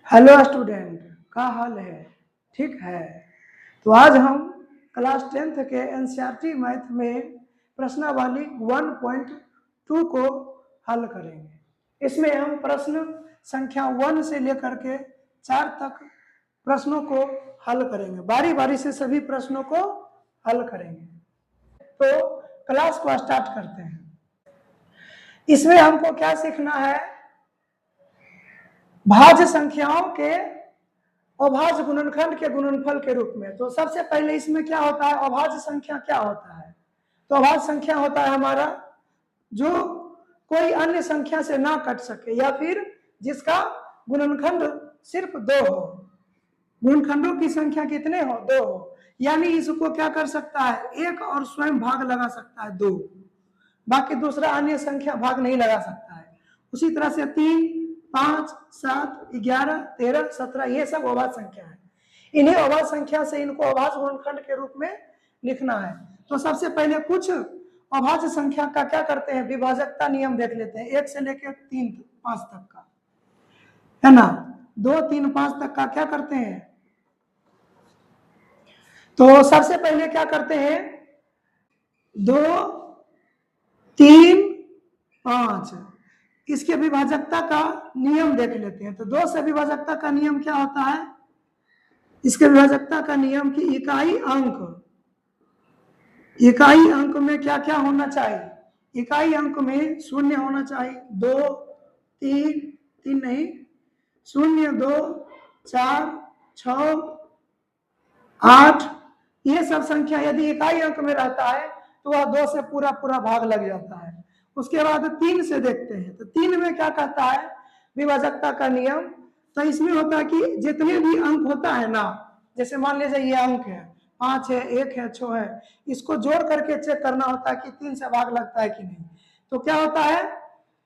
Hello student, का हाल है? ठीक है। तो आज हम क्लास 10th के एनसीईआरटी मैथ में प्रश्नावली 1.2 को हल करेंगे। इसमें हम प्रश्न संख्या 1 से लेकर के 4 तक प्रश्नों को हल करेंगे। बारी बारी से सभी प्रश्नों को हल करेंगे। तो क्लास को स्टार्ट करते हैं। इसमें हमको क्या सीखना है? भाज्य संख्याओं के अभाज्य गुणनखंड के गुणनफल के रूप में। तो सबसे पहले इसमें क्या होता है? अभाज्य संख्या क्या होता है? तो अभाज्य संख्या होता है हमारा जो कोई अन्य संख्या से ना कट सके या फिर जिसका गुणनखंड सिर्फ 2 हो। गुणनखंडों की संख्या कितने हो? 2 हो। यानी इसको क्या कर सकता है? 1 और स्वयं भाग लगा सकता है 2, बाकी दूसरा अन्य संख्या भाग नहीं लगा सकता है। उसी तरह से 3, 5, 7, 11, 13, 17 ये सब अभाज्य संख्या है। इन्हें अभाज्य संख्या से इनको अभाज्य गुणनखंड के रूप में लिखना है। तो सबसे पहले कुछ अभाज्य संख्या का क्या करते हैं? विभाजकता नियम देख लेते हैं। 1 से लेकर 3, 5 तक का है ना। 2, 3, 5 तक का क्या करते हैं? तो सबसे पहले क्या करते हैं? 2, 3, 5 इसके विभाजकता का नियम देख लेते हैं। तो 2 से विभाजकता का नियम क्या होता है? इसके विभाजकता का नियम की इकाई अंक में क्या क्या होना चाहिए? इकाई अंक में 0 होना चाहिए। 2, 3 नहीं, 0, 2, 4, 6, 8 ये सब संख्या यदि इकाई अंक में रहता है तो वह 2 से पूरा पूरा भाग लग जाता है। उसके बाद 3 से देखते हैं। तो 3 में क्या कहता है विभाजकता का नियम? तो इसमें होता है कि जितने भी अंक होता है ना, जैसे मान लीजिए ये अंक है 5 है, 1 है, 6 है, इसको जोड़ करके चेक करना होता है कि 3 से भाग लगता है कि नहीं। तो क्या होता है?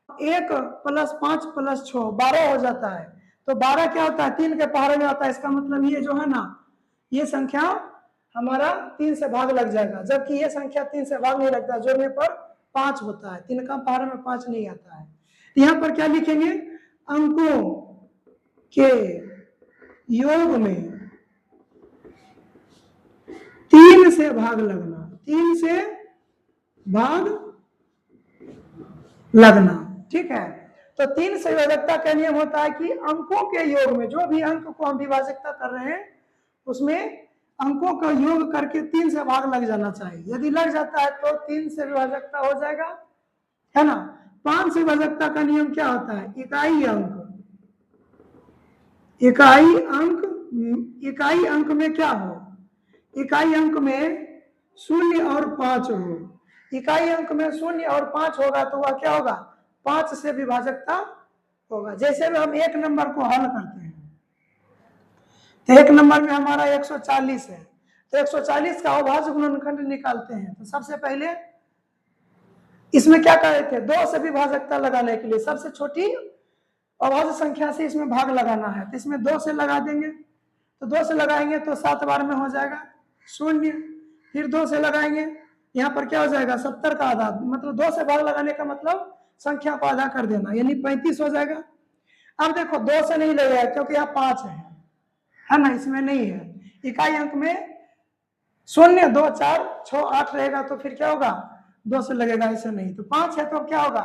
1 + 5 + 6 12 हो जाता है। तो 12 क्या होता है? 3 के पहाड़े में आता है। इसका मतलब ये जो है ना, ये संख्या हमारा 3 से भाग लग जाएगा, जबकि ये संख्या 3 से भाग नहीं लगता। जोड़ने पर 5 होता है। 3 का पहाड़े में 5 नहीं आता है। तो यहाँ पर क्या लिखेंगे? अंकों के योग में 3 से भाग लगना, 3 से भाग लगना। ठीक है। तो 3 से विभाजकता का नियम होता है कि अंकों के योग में, जो भी अंक को हम विभाजकता कर रहे हैं उसमें अंकों का योग करके 3 से भाग लग जाना चाहिए। यदि लग जाता है तो 3 से विभाजकता हो जाएगा, है ना। 5 से विभाजकता का नियम क्या होता है? इकाई अंक में क्या हो? इकाई अंक में 0 और 5 हो। इकाई अंक में 0 और 5 होगा तो वह क्या होगा? 5 से विभाजकता होगा। जैसे भी हम 1 नंबर को हल करते हैं तो 1 नंबर में हमारा 140 है। तो 140 का अभाज्य गुणनखंड निकालते हैं। तो सबसे पहले इसमें क्या कर रहे थे? 2 से विभाजकता लगाने के लिए सबसे छोटी अभाज्य संख्या से इसमें भाग लगाना है। तो इसमें 2 से लगा देंगे। तो 2 से लगाएंगे तो 7 बार में हो जाएगा 0। फिर 2 से लगाएंगे, यहाँ पर क्या हो जाएगा? 70 का आधा, मतलब 2 से भाग लगाने का मतलब संख्या को आधा कर देना, यानी 35 हो जाएगा। अब देखो 2 से नहीं लगेगा क्योंकि यहाँ 5 है ना, इसमें नहीं है। इकाई अंक में 0, 2, 4, 6, 8 रहेगा तो फिर क्या होगा? 2 से लगेगा, ऐसे नहीं। तो 5 है तो क्या होगा?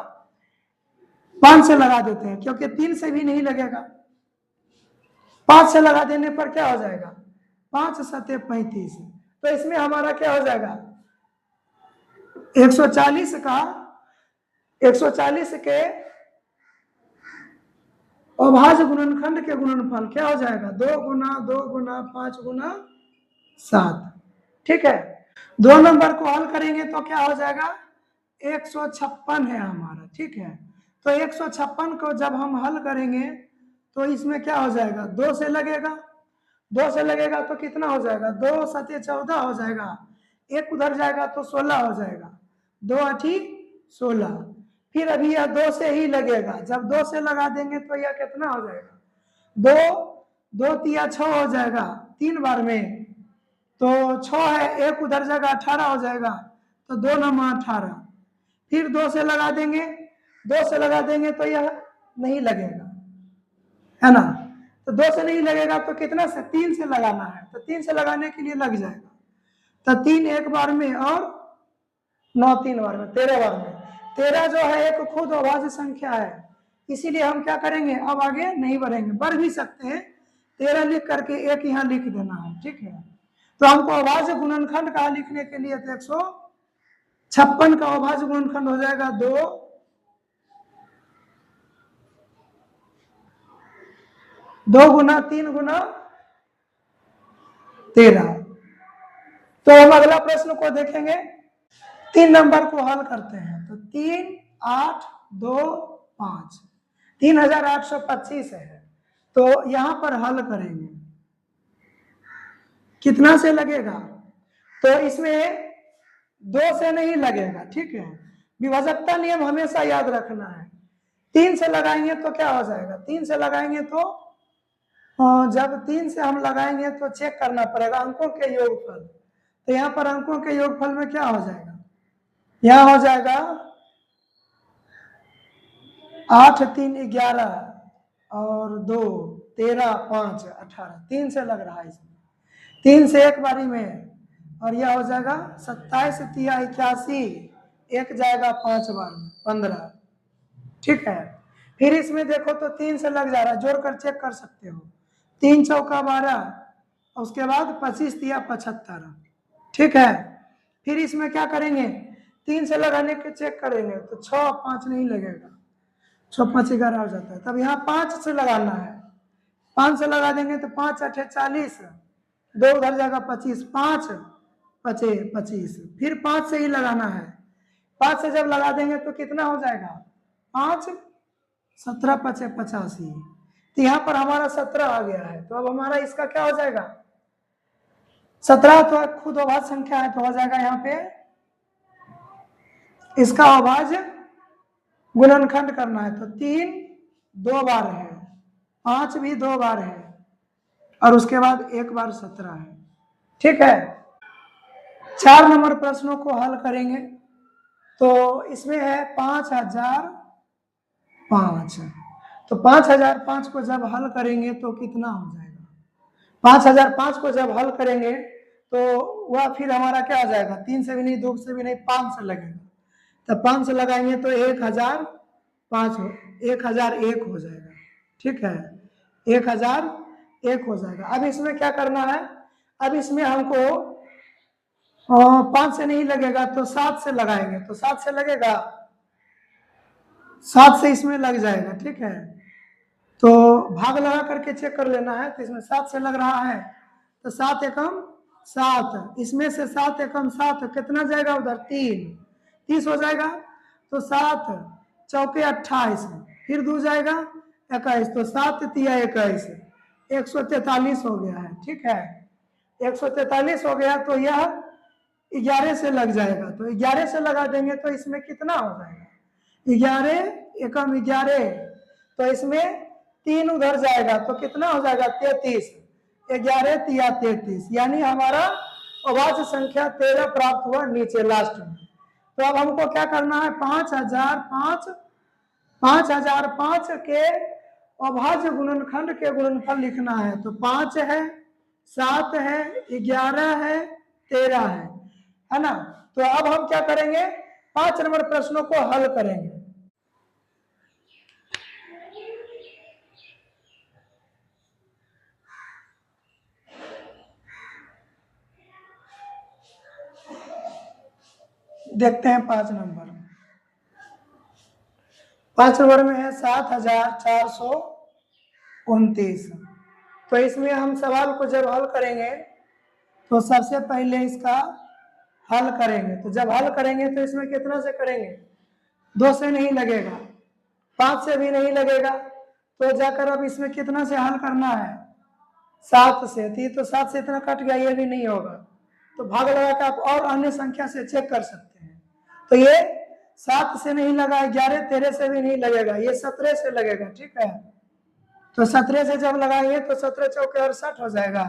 5 से लगा देते हैं क्योंकि 3 से भी नहीं लगेगा। 5 से लगा देने पर क्या हो जाएगा? 5 7 35। तो इसमें हमारा क्या हो जाएगा? 140 के अभाज्य गुणनखंड के गुणनफल क्या हो जाएगा? 2 × 2 × 5 × 7। ठीक है। 2 नंबर को हल करेंगे तो क्या हो जाएगा? 156 है हमारा। ठीक है। तो 156 को जब हम हल करेंगे तो इसमें क्या हो जाएगा? 2 से लगेगा। 2 से लगेगा तो कितना हो जाएगा? 2 7 14 हो जाएगा। 1 उधर जाएगा तो 16 हो जाएगा। 2 8 16। फिर अभी यह 2 से ही लगेगा। जब 2 से लगा देंगे तो यह कितना हो जाएगा? 2 2 3 6 हो जाएगा 3 बार में। तो 6 है, 1 उधर जाएगा 18 हो जाएगा। तो 2 9 18। फिर 2 से लगा देंगे, 2 से लगा देंगे तो यह नहीं लगेगा, है ना। तो 2 से नहीं लगेगा तो कितना से, 3 से लगाना है। तो 3 से लगाने के लिए लग जाएगा, तो 3 एक बार में और 9 3 बार में, 13 बार में। 13 जो है एक खुद अभाज्य संख्या है, इसीलिए हम क्या करेंगे, अब आगे नहीं बढ़ेंगे, बढ़ भी सकते हैं। 13 लिख करके एक यहाँ लिख देना है, ठीक है। तो हमको अभाज्य गुणनखंड का लिखने के लिए 156 का अभाज्य गुणनखंड हो जाएगा 2 गुना 3 गुना 13। तो हम अगला प्रश्न को देखेंगे, 3 नंबर को हल करते हैं। तो 3 8 2 5 3825 है। तो यहां पर हल करेंगे, कितना से लगेगा, तो इसमें 2 से नहीं लगेगा, ठीक है। विभाजकता नियम हमेशा याद रखना है। 3 से लगाएंगे तो क्या हो जाएगा, 3 से लगाएंगे तो जब 3 से हम लगाएंगे तो चेक करना पड़ेगा अंकों के योगफल। तो यहाँ पर अंकों के योगफल में क्या हो जाएगा, यहाँ हो जाएगा 8 3 11 और 2 13 5 18। 3 से लग रहा है इसमें, 3 से एक बारी में, और यह हो जाएगा 27 3 81, एक जाएगा 5 बार में 15, ठीक है। फिर इसमें देखो तो 3 से लग जा रहा है, जोड़कर चेक कर सकते हो। 3 चौका 12, उसके बाद 25 3 75, ठीक है। फिर इसमें क्या करेंगे, 3 से लगाने के चेक करेंगे तो 6 5 नहीं लगेगा, 6 5 11 हो जाता है। तब यहाँ 5 से लगाना है, 5 से लगा देंगे तो 5 8 40, 2 उधर जाएगा 25, 5 5 25। फिर 5 से ही लगाना है, 5 से जब लगा देंगे तो कितना हो जाएगा, 5 17 5 85। तो यहाँ पर हमारा 17 आ गया है। तो अब हमारा इसका क्या हो जाएगा, 17 तो खुद अभाज्य संख्या है, तो हो जाएगा यहाँ पे इसका अभाज्य गुणनखंड करना है। तो 3 2 बार है, 5 भी 2 बार है, और उसके बाद एक बार 17 है, ठीक है। 4 नंबर प्रश्नों को हल करेंगे। तो इसमें है 5005। तो 5005 को जब हल करेंगे तो कितना हो जाएगा, 5005 को जब हल करेंगे तो वह फिर हमारा क्या आ जाएगा, 3 से भी नहीं 2 से भी नहीं 5 से लगेगा। तो 5 से लगाएंगे तो 1005 1001 हो जाएगा, ठीक है, 1001 हो जाएगा। अब इसमें क्या करना है, अब इसमें हमको 5 से नहीं लगेगा तो 7 से लगाएंगे, तो 7 से लगेगा, 7 से इसमें लग जाएगा, ठीक है। तो भाग लगा करके चेक कर लेना है। तो इसमें 7 से लग रहा है, तो 7 एकम 7, इसमें से 7 एकम 7 कितना जाएगा उधर, 30 हो जाएगा। तो 7 चौके 28, फिर 2 जाएगा 21, तो 7 तिया 21, 143 हो गया है, ठीक है। 143 हो गया, तो यह 11 से लग जाएगा। तो 11 से लगा देंगे तो इसमें कितना हो जाएगा, 11 एकम 11, तो इसमें 3 उधर जाएगा तो कितना हो जाएगा, 33, 11 तिया 33, यानी हमारा अभाज्य संख्या 13 प्राप्त हुआ नीचे लास्ट में। तो अब हमको क्या करना है, 5005 के अभाज्य गुणनखंड के गुणनफल लिखना है। तो 5 है, 7 है, 11 है, 13 है ना। तो अब हम क्या करेंगे, 5 नंबर प्रश्नों को हल करेंगे। देखते हैं 5 नंबर। 5 नंबर में है 7429। तो इसमें हम सवाल को जब हल करेंगे तो सबसे पहले इसका हल करेंगे। तो जब हल करेंगे तो इसमें कितना से करेंगे, 2 से नहीं लगेगा, 5 से भी नहीं लगेगा, तो जाकर अब इसमें कितना से हल करना है, 7 से। तो 7 से इतना कट गया, ये भी नहीं होगा, तो भाग लगा के आप और अन्य संख्या से चेक कर सकते हैं। तो ये 7 से नहीं लगा, 11 13 से भी नहीं लगेगा, ये 17 से लगेगा, ठीक है। तो 17 से जब लगाएंगे तो 17 चौके 68 हो जाएगा,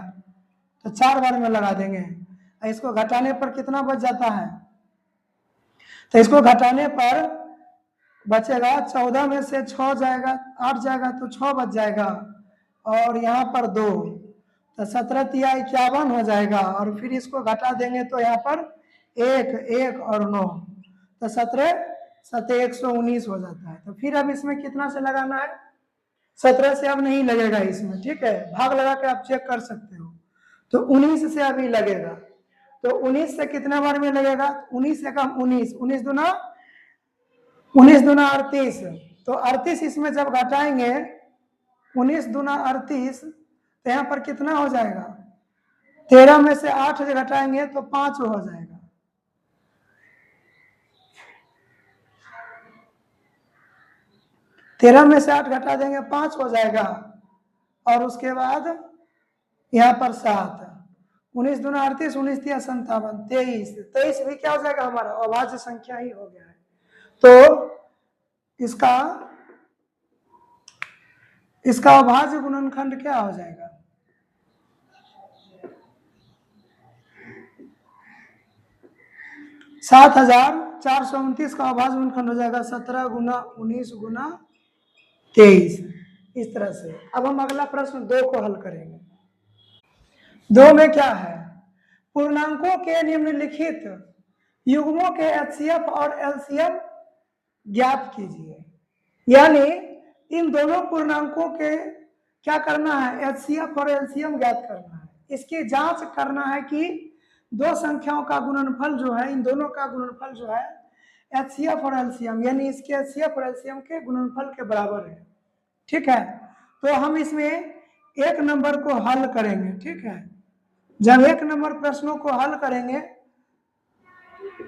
तो 4 बार में लगा देंगे। इसको घटाने पर कितना बच जाता है, तो इसको घटाने पर बचेगा 14 में से 6 जाएगा, 8 जाएगा तो 6 बच जाएगा, और यहाँ पर 2, तो 17 तिया 51 हो जाएगा। और फिर इसको घटा देंगे तो यहाँ पर 1 1 और 9, तो 17 17 119 हो जाता है। तो फिर अब इसमें कितना से लगाना है? 17 से अब नहीं लगेगा इसमें, ठीक है, भाग लगा के आप चेक कर सकते हो। तो 19 से अभी लगेगा, तो 19 से कितना बार में लगेगा? 19 से कम 19, 19 दूना 38, तो 38 इसमें जब घटाएंगे 19 दूना 38, तो यहाँ पर कितना हो जाएगा? 13 में से 8 घटाएंगे तो 5 हो जाएगा। तेरह में से 8 घटा देंगे 5 हो जाएगा। और उसके बाद यहाँ पर 7, 19 दूना 38, 19 तिया 57, 23, 23 भी क्या हो जाएगा? हमारा अभाज्य संख्या ही हो गया है। तो इसका अभाज्य गुणनखंड क्या हो जाएगा? सात 7,429 का अभाज्य गुणनखंड हो जाएगा 17 गुना 19 गुना 23, इस तरह से। अब हम अगला प्रश्न 2 को हल करेंगे। 2 में क्या है? पूर्णांकों के निम्नलिखित युग्मों के एचसीएफ और एलसीएम ज्ञात कीजिए। यानी इन दोनों पूर्णांकों के क्या करना है? एचसीएफ और एलसीएम ज्ञात करना है। इसकी जांच करना है कि दो संख्याओं का गुणनफल जो है, इन दोनों का गुणनफल जो है एचसीएफ और एलसीएम, यानी इसके एचसीएफ और एलसीएम के गुणनफल के बराबर है, ठीक है। तो हम इसमें 1 नंबर को हल करेंगे, ठीक है। जब 1 नंबर प्रश्नों को हल करेंगे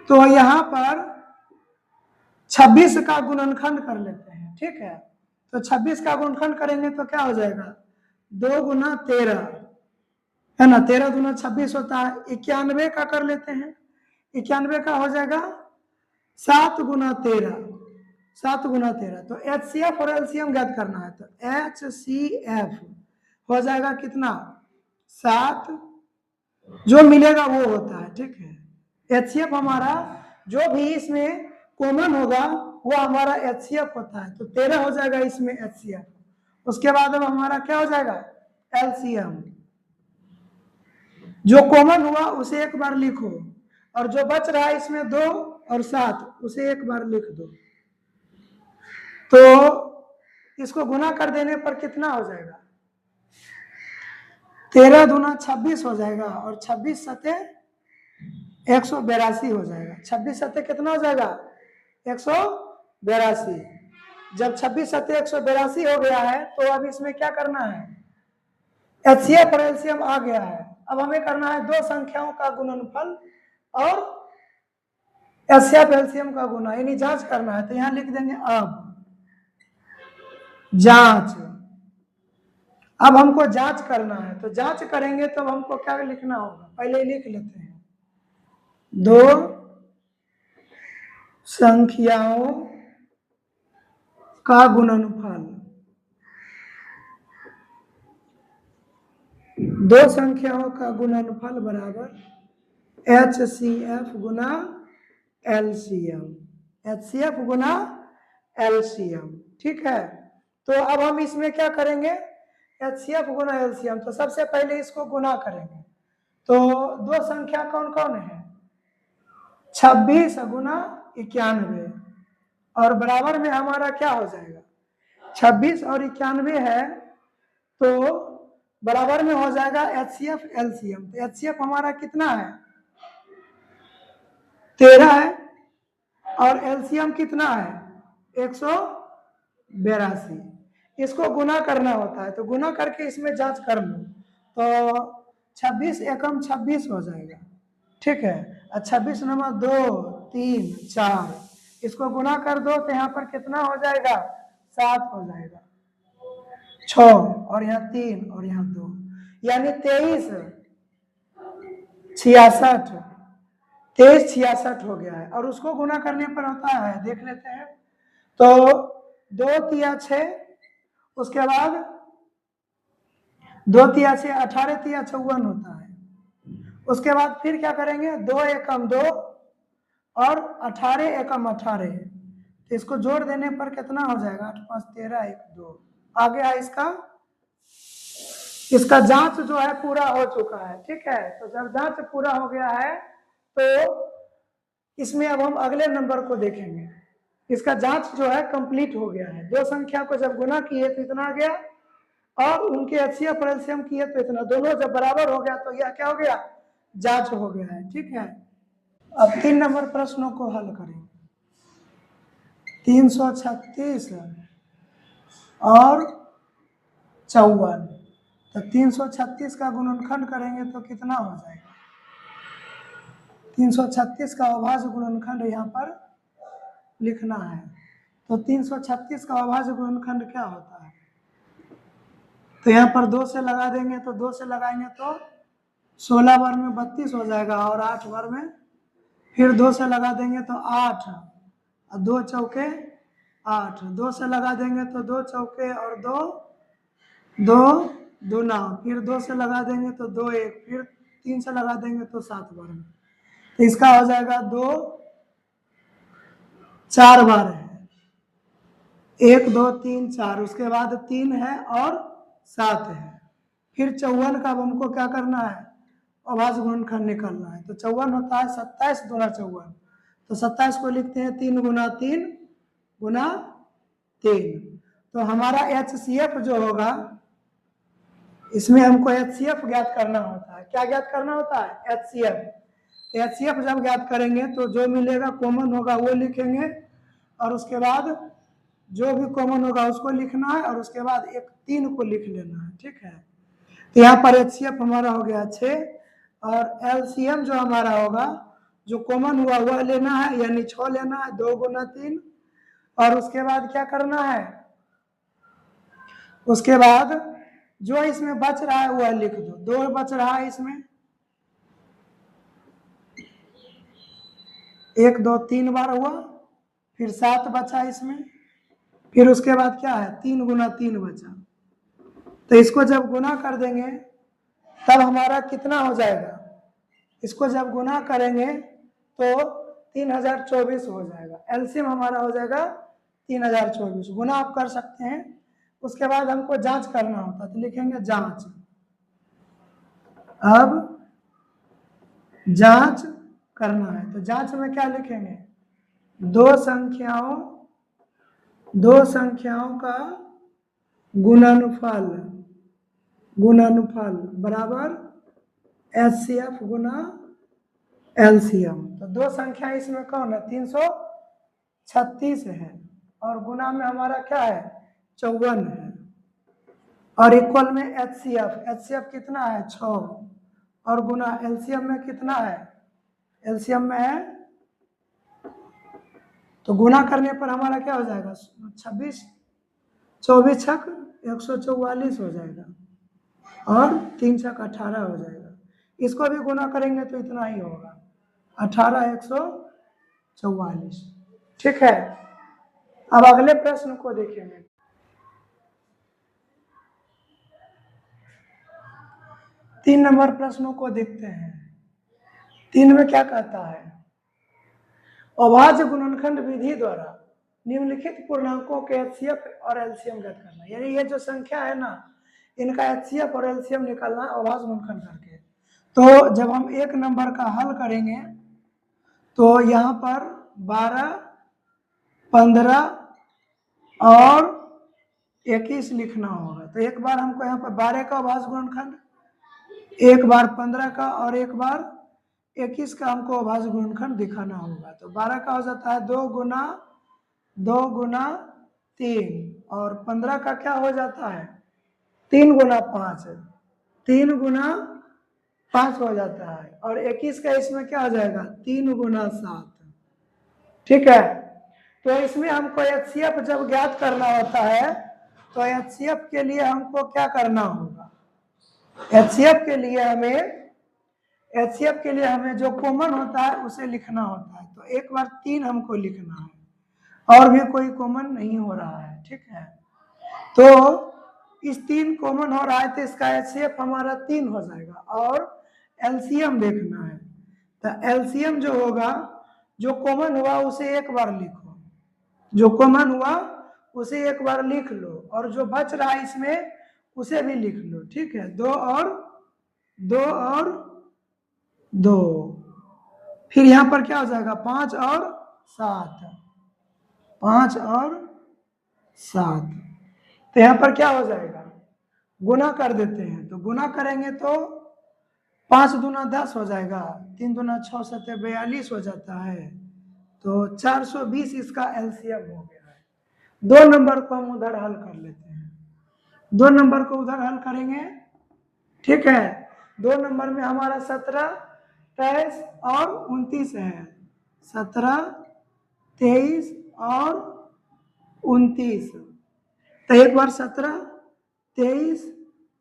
तो यहाँ पर 26 का गुणनखंड कर लेते हैं, ठीक है। तो 26 का गुणनखंड करेंगे तो क्या हो जाएगा? 2 गुना 13 है ना, 13 दूना 26 होता है। 91 का कर लेते हैं, 91 का हो जाएगा 7 गुना 13, 7 गुना 13। तो एचसीएफ और एलसीएम ज्ञात करना है, तो एचसीएफ हो जाएगा कितना? 7, जो मिलेगा वो होता है, ठीक है। एचसीएफ हमारा जो भी इसमें कॉमन होगा वो हमारा एचसीएफ होता है, तो 13 हो जाएगा इसमें एचसीएफ। उसके बाद अब हमारा क्या हो जाएगा? एलसीएम। जो कॉमन हुआ उसे एक बार लिखो, और जो बच रहा है इसमें 2 और 7 उसे एक बार लिख दो। तो इसको गुना कर देने पर कितना हो जाएगा? 13 दूना 26 हो जाएगा, और 26 सते 182 हो जाएगा। 26 सते कितना हो जाएगा? 182। जब 26 सते 182 हो गया है तो अब इसमें क्या करना है? एचसीएफ और एलसीएम आ गया है। अब हमें करना है दो संख्याओं का गुणनफल और एचसीएफ एलसीएम का गुना, यानी जांच करना है। तो यहां लिख देंगे अब जांच। अब हमको जांच करना है, तो जांच करेंगे तो हमको क्या लिखना होगा? पहले लिख लेते हैं, दो संख्याओं का गुणनफल, दो संख्याओं का गुणनफल बराबर एचसीएफ गुना एलसीएम, एचसीएफ गुना एलसीएम, ठीक है। तो अब हम इसमें क्या करेंगे? एचसीएफ गुना एलसीएम। तो सबसे पहले इसको गुना करेंगे, तो दो संख्या कौन कौन है? 26 गुना 91, और बराबर में हमारा क्या हो जाएगा? 26 और 91 है, तो बराबर में हो जाएगा एचसीएफ एलसीएम। तो एचसीएफ हमारा कितना है? 13 है, और एलसीएम कितना है? 182। इसको गुना करना होता है, तो गुना करके इसमें जांच कर लो, तो 26 एकम 26 हो जाएगा, ठीक है। 26 नंबर 2 3 4, इसको गुना कर दो तो यहाँ पर कितना हो जाएगा? 7 हो जाएगा, 6 और यहाँ 3 और यहाँ 2, यानी 23 66, 23 66 हो गया है। और उसको गुना करने पर होता है, देख लेते हैं, तो 2 तिया 6, उसके बाद 2 तिया 6 18 तिया 54 होता है। उसके बाद फिर क्या करेंगे? 2 एकम 2 और 18 एकम 18, तो इसको जोड़ देने पर कितना हो जाएगा? 8 5 13 1 2, आ गया इसका इसका जांच जो है पूरा हो चुका है, ठीक है। तो जब जांच पूरा हो गया है तो इसमें अब हम अगले नंबर को देखेंगे। इसका जांच जो है कंप्लीट हो गया है। दो संख्या को जब गुना किए तो इतना आ गया, और उनके एचसीएफ और एलसीएम किए तो इतना, दोनों जब बराबर हो गया तो यह क्या हो गया, जांच हो गया है, ठीक है। अब 3 नंबर प्रश्नों को हल करें। 336 और 54, तो 336 का गुणनखंड करेंगे तो कितना हो जाएगा, 336 का अभाज्य गुणनखंड यहाँ पर लिखना है। तो 336 का अभाज्य गुणनखंड क्या होता है, तो यहाँ पर 2 से लगा देंगे, तो 2 से लगाएंगे तो 16 बार में 32 हो जाएगा, और 8 बार में फिर 2 से लगा देंगे तो 8, और 2 चौके 8, 2 से लगा देंगे तो 2 चौके और 2 2 दूना, फिर 2 से लगा देंगे तो 2 1, फिर 3 से लगा देंगे तो 7 बार में, तो इसका हो जाएगा 2 4 बार है, 1 2 3 4, उसके बाद 3 है और 7 है। फिर 54 का अब हमको क्या करना है, अभाज्य गुणनखंड निकालना है। तो 54 होता है 27 दूना 54, तो 27 को लिखते हैं 3 गुना 3 गुना 3। तो हमारा एचसीएफ जो होगा, इसमें हमको एचसीएफ ज्ञात करना होता है। क्या ज्ञात करना होता है, एचसीएफ। तो एचसीएफ जब ज्ञात करेंगे तो जो मिलेगा कॉमन होगा वो लिखेंगे, और उसके बाद जो भी कॉमन होगा उसको लिखना है, और उसके बाद एक 3 को लिख लेना है, ठीक है। तो यहाँ पर एचसीएफ हमारा हो गया 6, और एलसीएम जो हमारा होगा, जो कॉमन हुआ वह लेना है, यानी 6 लेना है, 2 गुना 3, और उसके बाद क्या करना है, उसके बाद जो इसमें बच रहा है वह लिख दो। 2 बच रहा है इसमें, 1 2 3 बार हुआ, फिर 7 बचा इसमें, फिर उसके बाद क्या है 3 गुना 3 बचा। तो इसको जब गुना कर देंगे तब हमारा कितना हो जाएगा, इसको जब गुना करेंगे तो 3024 हो जाएगा। एलसीएम हमारा हो जाएगा 3024, गुना आप कर सकते हैं। उसके बाद हमको जांच करना होता है, तो लिखेंगे जांच। अब जांच करना है, तो जांच में क्या लिखेंगे, दो संख्याओं का गुणनफल बराबर एचसीएफ गुना एलसीएम। तो 2 संख्या इसमें कौन है, 336 है, और गुना में हमारा क्या है 54 है, और इक्वल में एचसीएफ कितना है 6, और गुना एलसीएम में कितना है, एलसीएम में है, तो गुना करने पर हमारा क्या हो जाएगा 26 24 छक 144 हो जाएगा, और 3 छक 18 हो जाएगा। इसको भी गुना करेंगे तो इतना ही होगा, 18 144, ठीक है। अब अगले प्रश्न को देखेंगे। तीन नंबर प्रश्नों को देखते हैं। 3 में क्या कहता है, अभाज्य गुणनखंड विधि द्वारा निम्नलिखित पूर्णांकों के एचसीएफ और एलसीएम ज्ञात करना। यानी ये जो संख्या है ना, इनका एचसीएफ और एलसीएम निकालना है अभाज्य गुणनखंड करके। तो जब हम 1 नंबर का हल करेंगे तो यहाँ पर 12 15 और 21 लिखना होगा। तो एक बार हमको यहाँ पर 12 का अभाज्य गुणनखंड, एक बार 15 का, और एक बार 21 का हमको अभाज्य गुणनखंड दिखाना होगा। तो 12 का हो जाता है 2 गुना 3, और 15 का क्या हो जाता है 3 गुना 5, 3 गुना 5 हो जाता है, और 21 का इसमें क्या हो जाएगा 3 गुना 7, ठीक है। तो इसमें हमको एचसीएफ जब ज्ञात करना होता है तो एचसीएफ के लिए हमको क्या करना होगा, एचसीएफ के लिए हमें जो कॉमन होता है उसे लिखना होता है। तो एक बार 3 हमको लिखना है, और भी कोई कॉमन नहीं हो रहा है, ठीक है। तो इस 3 कॉमन हो रहा है, तो इसका एचसीएफ हमारा 3 हो जाएगा, और एलसीएम देखना है। तो एलसीएम जो होगा, जो कॉमन हुआ उसे एक बार लिखो, जो कॉमन हुआ उसे एक बार लिख लो, और जो बच रहा है इसमें उसे भी लिख लो, ठीक है। 2 फिर यहाँ पर क्या हो जाएगा 5 और 7, 5 और 7। तो यहाँ पर क्या हो जाएगा गुना कर देते हैं, तो गुना करेंगे तो 5 दूना 10 हो जाएगा, 3 दूना 6 7 42 हो जाता है, तो 420 इसका एलसीएम हो गया है। 2 नंबर को हम उधर हल कर लेते हैं, 2 नंबर को उधर हल करेंगे, ठीक है। 2 नंबर में हमारा 17 23 और 29 है, 17 23 और 29। तो एक बार 17 23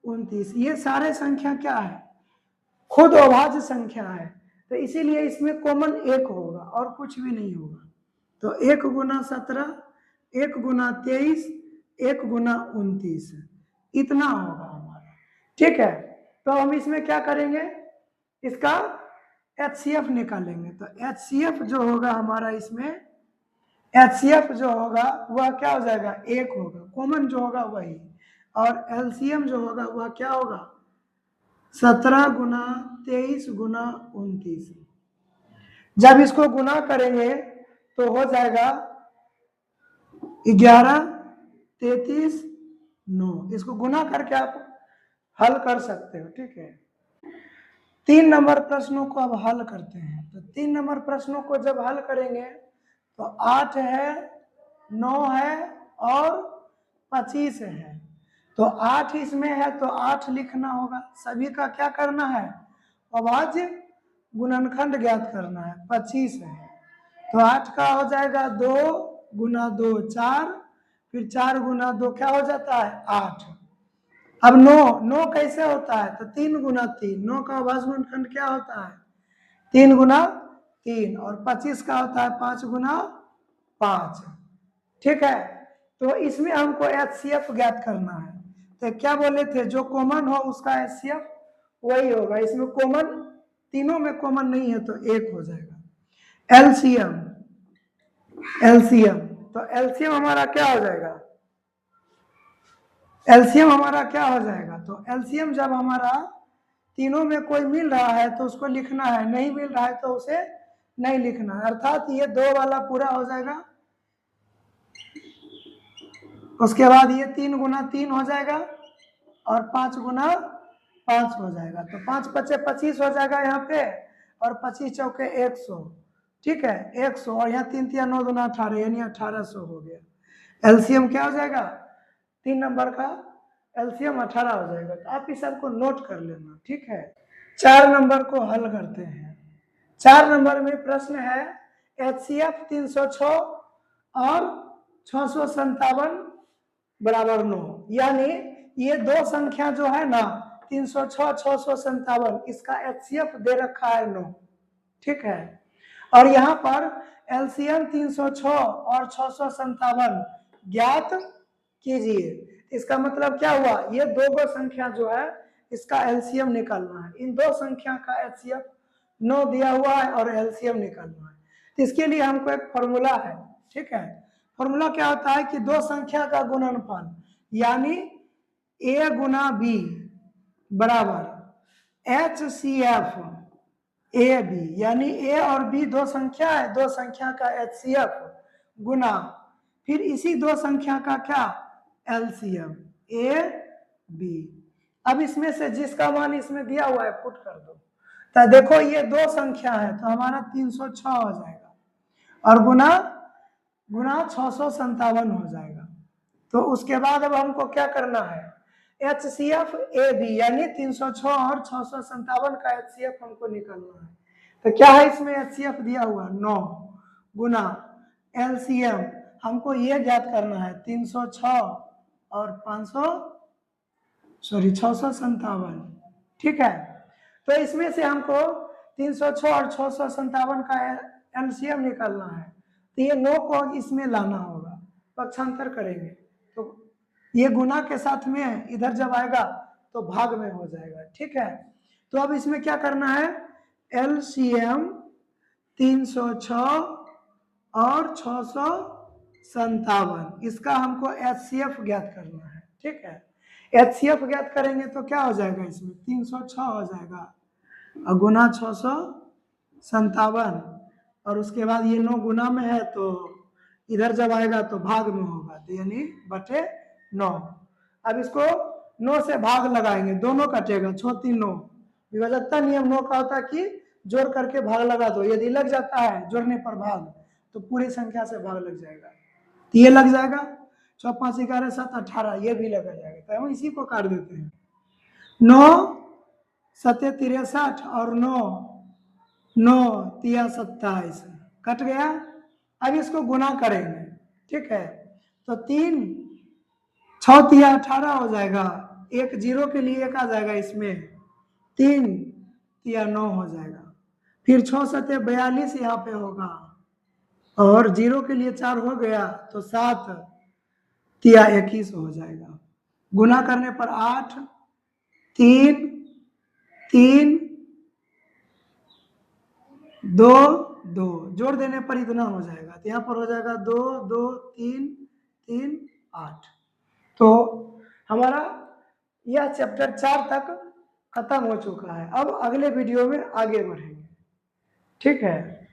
29 ये सारे संख्या क्या है खुद अभाज्य संख्या है, तो इसीलिए इसमें कॉमन 1 होगा और कुछ भी नहीं होगा। तो 1 गुना 17, 1 गुना 23, 1 गुना 29 इतना होगा हमारा, ठीक है। तो हम इसमें क्या करेंगे इसका HCF निकालेंगे, तो HCF जो होगा हमारा इसमें HCF जो होगा वह क्या हो जाएगा 1 होगा, कॉमन जो होगा वही, और LCM जो होगा वह क्या होगा 17 गुना 23 गुना 29। जब इसको गुना करेंगे तो हो जाएगा 11 33 9, इसको गुना करके आप हल कर सकते हो, ठीक है। 3 नंबर प्रश्नों को अब हल करते हैं, तो 3 नंबर प्रश्नों को जब हल करेंगे तो 8 है 9 है और 25 है, तो 8 इसमें है तो 8 लिखना होगा, सभी का क्या करना है अभाज्य गुणनखंड ज्ञात करना है। 25 है तो 8 का हो जाएगा 2 गुना 2 4, फिर 4 गुना 2 क्या हो जाता है 8। अब 9 कैसे होता है तो 3 गुना 3, 9 का अभाज्य गुणनखंड क्या होता है 3 गुना 3, और 25 का होता है 5 गुना 5, ठीक है। तो इसमें हमको HCF ज्ञात करना है, तो क्या बोले थे जो कॉमन हो उसका HCF वही होगा, इसमें कॉमन तीनों में कॉमन नहीं है तो 1 हो जाएगा। LCM तो LCM हमारा क्या हो जाएगा LCM हमारा क्या हो जाएगा, तो LCM जब हमारा तीनों में कोई मिल रहा है तो उसको लिखना है, नहीं मिल रहा है तो उसे नहीं लिखना है, अर्थात ये 2 वाला पूरा हो जाएगा, उसके बाद ये 3 गुना 3 हो जाएगा और 5 गुना 5 हो जाएगा, तो 5 पचे 25 हो जाएगा यहाँ पे, और 25 चौके 100, ठीक है 100, और यहाँ 3 3 9 दूना 18 यानी 1800 हो गया। LCM क्या हो जाएगा 3 नंबर का LCM 18 हो जाएगा, तो आप इस सबको नोट कर लेना, ठीक है। 4 नंबर को हल करते हैं। 4 नंबर में प्रश्न है HCF 306 और 657 बराबर 9, यानी ये दो संख्या जो है ना 306 657 इसका HCF दे रखा है 9, ठीक है। और यहाँ पर LCM 306 और 657 ज्ञात कीजिए, इसका मतलब क्या हुआ ये दो संख्या जो है इसका LCM निकालना है, इन दो संख्या का HCF 9 दिया हुआ है और LCM निकालना है, तो इसके लिए हमको एक फॉर्मूला है, ठीक है। फॉर्मूला क्या होता है कि दो संख्या का गुणनफल यानी A गुना B बराबर HCF AB, यानी A और B दो संख्या है, दो संख्या का HCF गुना फिर इसी दो संख्या का क्या LCM AB। अब इसमें से जिसका मान इसमें दिया हुआ है पुट कर दो, तो देखो ये दो संख्या है तो हमारा 306 हो जाएगा और गुना 657 हो जाएगा। तो उसके बाद अब हमको क्या करना है HCF AB यानी 306 और 657 का HCF हमको निकालना है, तो क्या है इसमें HCF दिया हुआ 9 गुना LCM हमको ये ज्ञात करना है 306 और 657, ठीक है। तो इसमें से हमको 306 और 657 का LCM निकालना है, तो ये 9 को इसमें लाना होगा, पक्षांतर करेंगे तो ये गुना के साथ में इधर जब आएगा तो भाग में हो जाएगा, ठीक है। तो अब इसमें क्या करना है LCM 306 और 657 इसका हमको HCF ज्ञात करना है, ठीक है। HCF ज्ञात करेंगे तो क्या हो जाएगा, इसमें 306 हो जाएगा और गुना 657, और उसके बाद ये 9 गुना में है तो इधर जब आएगा तो भाग में होगा, तो यानी बटे 9। अब इसको 9 से भाग लगाएंगे, दोनों कटेगा, 6 3 9। विभाजकता नियम 9 का होता है कि जोड़ करके भाग लगा दो, यदि लग जाता है जोड़ने पर भाग तो पूरी संख्या से भाग लग जाएगा, तो ये लग जाएगा 6 5 11 7 18, ये भी लगा जाएगा, तो हम इसी को काट देते हैं। 9 7 63 और 9 9 3 27 कट गया। अब इसको गुना करेंगे, ठीक है, तो 3 6 3 18 हो जाएगा, एक जीरो के लिए एक आ जाएगा इसमें, 3 3 9 हो जाएगा, फिर 6 7 42 यहाँ पे होगा, और जीरो के लिए 4 हो गया तो 7 3 21 हो जाएगा। गुना करने पर 8 3 3 2 2, जोड़ देने पर इतना हो जाएगा, तो यहाँ पर हो जाएगा 2 2 3 3 8। तो हमारा यह चैप्टर 4 तक खत्म हो चुका है। अब अगले वीडियो में आगे बढ़ेंगे, ठीक है।